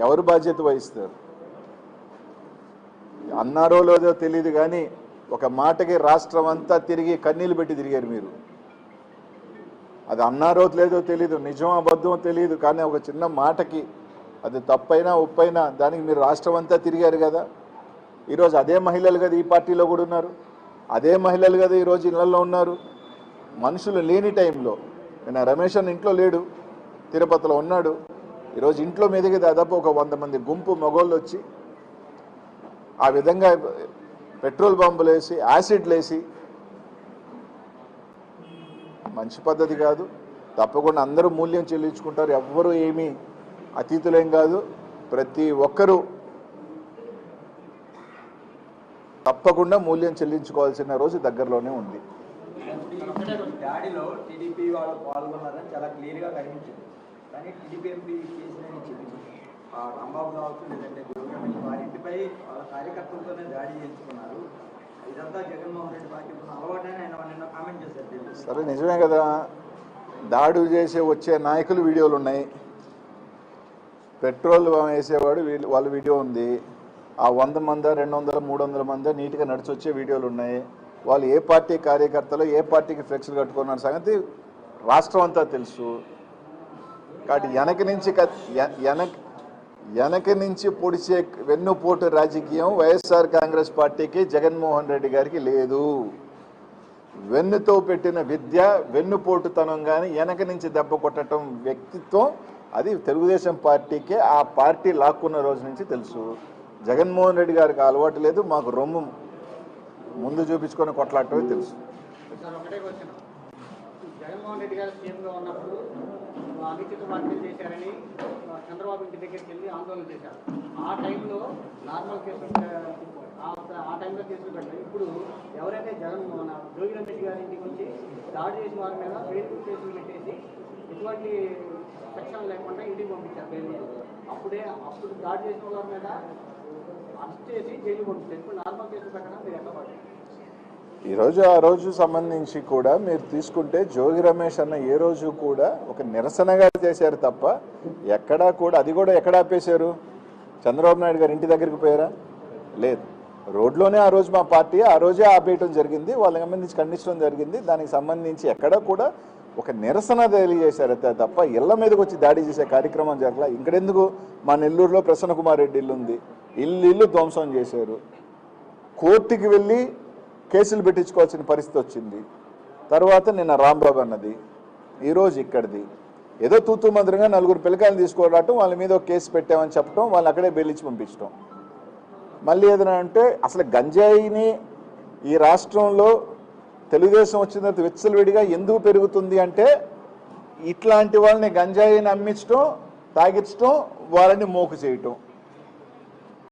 ఎవరు బాధ్యత వహిస్తారు? అన్నారో లేదో తెలియదు కానీ ఒక మాటకి రాష్ట్రం అంతా తిరిగి కన్నీళ్ళు పెట్టి తిరిగారు మీరు. అది అన్నారో లేదో తెలీదు, నిజం అబద్ధం తెలియదు, కానీ ఒక చిన్న మాటకి అది తప్పైనా ఒప్పైనా దానికి మీరు రాష్ట్రం అంతా తిరిగారు కదా. ఈరోజు అదే మహిళలు కదా ఈ పార్టీలో కూడా ఉన్నారు, అదే మహిళలు కదా ఈరోజు ఇళ్లలో ఉన్నారు. మనుషులు లేని టైంలో నేను రమేష్ అన్న ఇంట్లో లేడు, తిరుపతిలో ఉన్నాడు. ఈరోజు ఇంట్లో మీదకి దాదాపు ఒక 100 మంది గుంపు మగోళ్ళు వచ్చి ఆ విధంగా పెట్రోల్ బాంబులు వేసి యాసిడ్లు వేసి మంచి పద్ధతి కాదు. తప్పకుండా అందరూ మూల్యం చెల్లించుకుంటారు, ఎవ్వరూ ఏమీ అతీతులేం కాదు. ప్రతి ఒక్కరూ తప్పకుండా మూల్యం చెల్లించుకోవాల్సిన రోజు దగ్గరలోనే ఉంది. దాడిలో టీడీపీ వాళ్ళు పాల్గొన్నారని చాలా క్లియర్గా కనిపించింది. కానీ టీడీపీ ఎంపీ చేసిన చెప్పింది రాంబాబు కావచ్చు, లేదంటే జోగి వారింటిపై వాళ్ళ కార్యకర్తలతోనే దాడి చేయించుకున్నారు. ఇదంతా జగన్మోహన్ రెడ్డి పార్టీ అలవాటని ఆయన నిన్న కామెంట్ చేశారు. సరే, నిజమే కదా, దాడి చేసే వచ్చే నాయకులు వీడియోలు ఉన్నాయి, పెట్రోల్ వేసేవాడు వాళ్ళ వీడియో ఉంది. ఆ 100 మంది 200 300 మంది నీట్గా నడిచి వచ్చే వీడియోలు ఉన్నాయి. వాళ్ళు ఏ పార్టీ కార్యకర్తలు ఏ పార్టీకి ఫ్లెక్స్లు కట్టుకున్న సంగతి రాష్ట్రం అంతా తెలుసు. కాబట్టి వెనక నుంచి పొడిచే వెన్నుపోటు రాజకీయం వైఎస్ఆర్ కాంగ్రెస్ పార్టీకి జగన్మోహన్ రెడ్డి గారికి లేదు. వెన్నుతో పెట్టిన విద్య వెన్నుపోటుతనం కానీ వెనక నుంచి దెబ్బ కొట్టడం వ్యక్తిత్వం అది తెలుగుదేశం పార్టీకే ఆ పార్టీ లాక్కున్న రోజు నుంచి తెలుసు. జగన్మోహన్ రెడ్డి గారికి అలవాటు లేదు, మాకు రొమ్ము ముందు చూపించుకొని కొట్లాడటమే తెలుసు. జగన్మోహన్ రెడ్డి గారు సీఎంగా ఉన్నప్పుడు అనుచిత వ్యాఖ్యలు చేశారని చంద్రబాబు ఇంటి దగ్గరికి వెళ్ళి ఆందోళన చేశారు. ఆ టైంలో నార్మల్ కేసులు ఆ టైంలో కేసులు పెట్టారు. ఇప్పుడు ఎవరైతే జోగి రమేష్ గారి ఇంటికి వచ్చి దాడి చేసిన వారి మీద ఫేస్బుక్ కేసులు పెట్టేసి ఎటువంటి సెక్షన్ లేకుండా ఇంటికి పంపించారు బెయిల్. అప్పుడు దాడి చేసిన వారి మీద అరెస్ట్ చేసి జైలు పంపించారు. ఇప్పుడు నార్మల్ కేసులు పెట్టడం మీరు ఎట్లా పడుతుంది? ఆ రోజు సంబంధించి కూడా మీరు తీసుకుంటే జోగి రమేష్ అన్న ఏ రోజు కూడా ఒక నిరసనగా చేశారు తప్ప ఎక్కడా కూడా అది కూడా ఎక్కడ ఆపేశారు? చంద్రబాబు నాయుడు గారు ఇంటి దగ్గరికి పోయారా? లేదు, రోడ్లోనే ఆ రోజు మా పార్టీ ఆ రోజే ఆపేయటం జరిగింది, వాళ్ళకి సంబంధించి ఖండించడం జరిగింది. దానికి సంబంధించి ఎక్కడా కూడా ఒక నిరసన తెలియజేశారు తప్ప ఇళ్ల మీదకి వచ్చి దాడి చేసే కార్యక్రమం జరగల. ఇక్కడెందుకు మా నెల్లూరులో ప్రసన్న కుమార్ రెడ్డి ఇల్లు ఉంది, ఇల్లు ధ్వంసం చేశారు. కోర్టుకి వెళ్ళి కేసులు పెట్టించుకోవాల్సిన పరిస్థితి వచ్చింది. తర్వాత నిన్న రాంబాబు అన్నది, ఈరోజు ఇక్కడిది. ఏదో తూతూ మంత్రంగా 4 పిల్లకాయలు తీసుకోవడం, వాళ్ళ మీద ఒక కేసు పెట్టామని చెప్పడం, వాళ్ళు అక్కడే బెయిలించి పంపించడం. మళ్ళీ ఏదైనా అంటే అసలు గంజాయిని ఈ రాష్ట్రంలో తెలుగుదేశం వచ్చిన తర్వాత విచ్చలవిడిగా ఎందుకు పెరుగుతుంది అంటే ఇట్లాంటి వాళ్ళని గంజాయిని అమ్మించడం, తాగించడం, వాళ్ళని మోకు చేయటం.